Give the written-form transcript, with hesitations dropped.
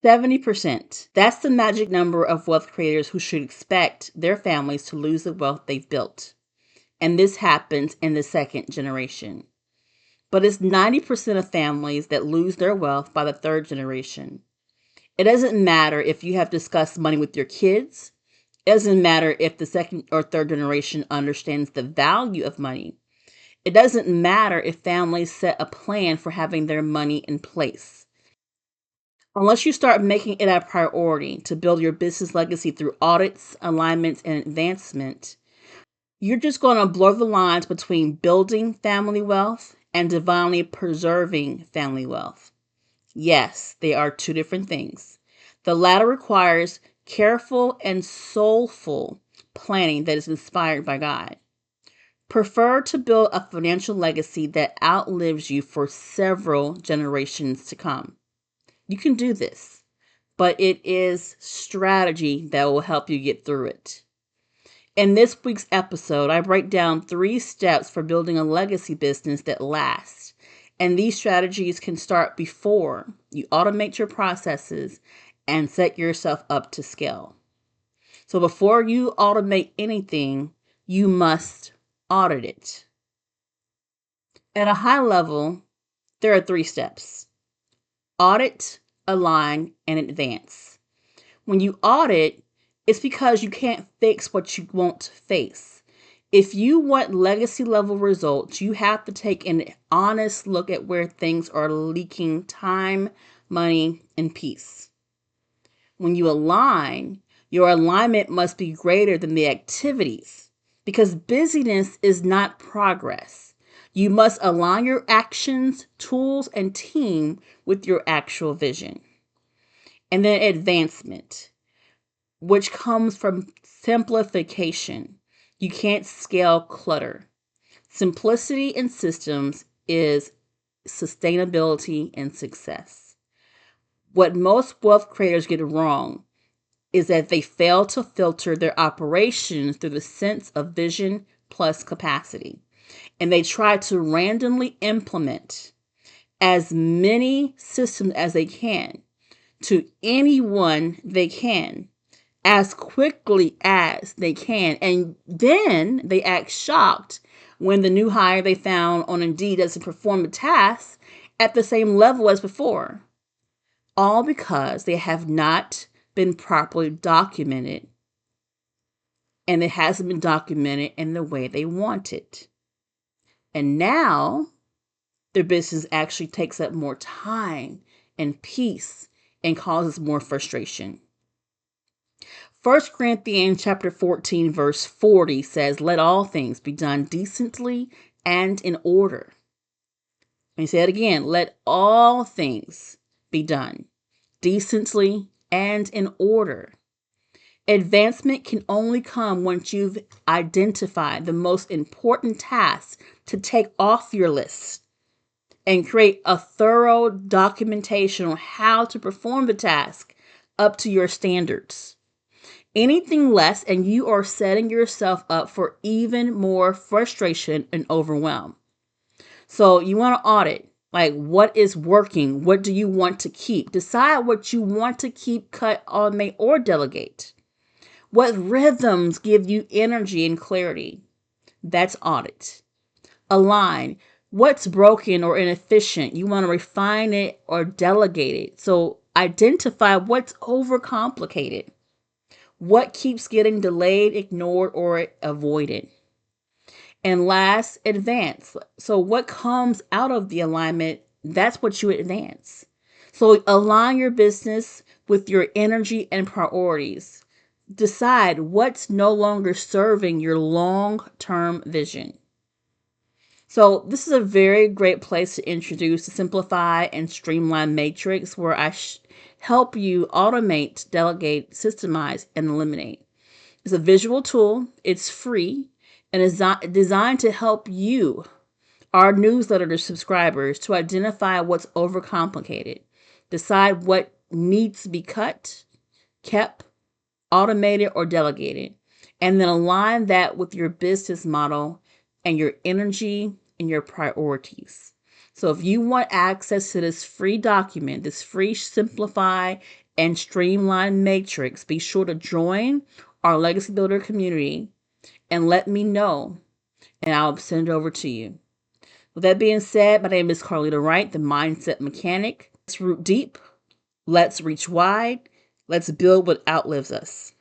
70%. That's the magic number of wealth creators who should expect their families to lose the wealth they've built. And this happens in the second generation. But it's 90% of families that lose their wealth by the third generation. It doesn't matter if you have discussed money with your kids. It doesn't matter if the second or third generation understands the value of money. It doesn't matter if families set a plan for having their money in place. Unless you start making it a priority to build your business legacy through audits, alignments, and advancement, you're just going to blur the lines between building family wealth and divinely preserving family wealth. Yes, they are two different things. The latter requires careful and soulful planning that is inspired by God. Prefer to build a financial legacy that outlives you for several generations to come. You can do this, but it is strategy that will help you get through it. In this week's episode, I break down 3 steps for building a legacy business that lasts. And these strategies can start before you automate your processes and set yourself up to scale. So before you automate anything, you must audit it. At a high level, there are 3 steps: audit, align, and advance. When you audit, it's because you can't fix what you won't face. If you want legacy level results, you have to take an honest look at where things are leaking time, money, and peace. When you align, your alignment must be greater than the activities, because busyness is not progress. You must align your actions, tools, and team with your actual vision. And then advancement, which comes from simplification. You can't scale clutter. Simplicity in systems is sustainability and success. What most wealth creators get wrong is that they fail to filter their operations through the sense of vision plus capacity. And they try to randomly implement as many systems as they can to anyone they can as quickly as they can. And then they act shocked when the new hire they found on Indeed doesn't perform the task at the same level as before. All because they have not been properly documented, and it hasn't been documented in the way they want it. And now their business actually takes up more time and peace and causes more frustration. 1 Corinthians chapter 14, verse 40 says, "Let all things be done decently and in order." Let me say it again. Let all things be done decently and in order. Advancement can only come once you've identified the most important tasks to take off your list and create a thorough documentation on how to perform the task up to your standards. Anything less, and you are setting yourself up for even more frustration and overwhelm. So you want to audit, like, what is working? What do you want to keep? Decide what you want to keep, cut, automate, or delegate. What rhythms give you energy and clarity? That's audit. Align. What's broken or inefficient? You want to refine it or delegate it. So identify what's overcomplicated. What keeps getting delayed, ignored, or avoided? And last, advance. So what comes out of the alignment, that's what you advance. So align your business with your energy and priorities. Decide what's no longer serving your long-term vision. So this is a very great place to introduce the Simplify and Streamline Matrix, where I help you automate, delegate, systemize, and eliminate. It's a visual tool. It's free and is designed to help you, our newsletter subscribers, to identify what's overcomplicated, decide what needs to be cut, kept, automated, or delegated, and then align that with your business model and your energy and your priorities. So if you want access to this free document, this free Simplify and Streamline matrix, be sure to join our Legacy Builder community and let me know, and I'll send it over to you. With that being said, my name is Carlita Wright, the Mindset Mechanic. Let's root deep. Let's reach wide. Let's build what outlives us.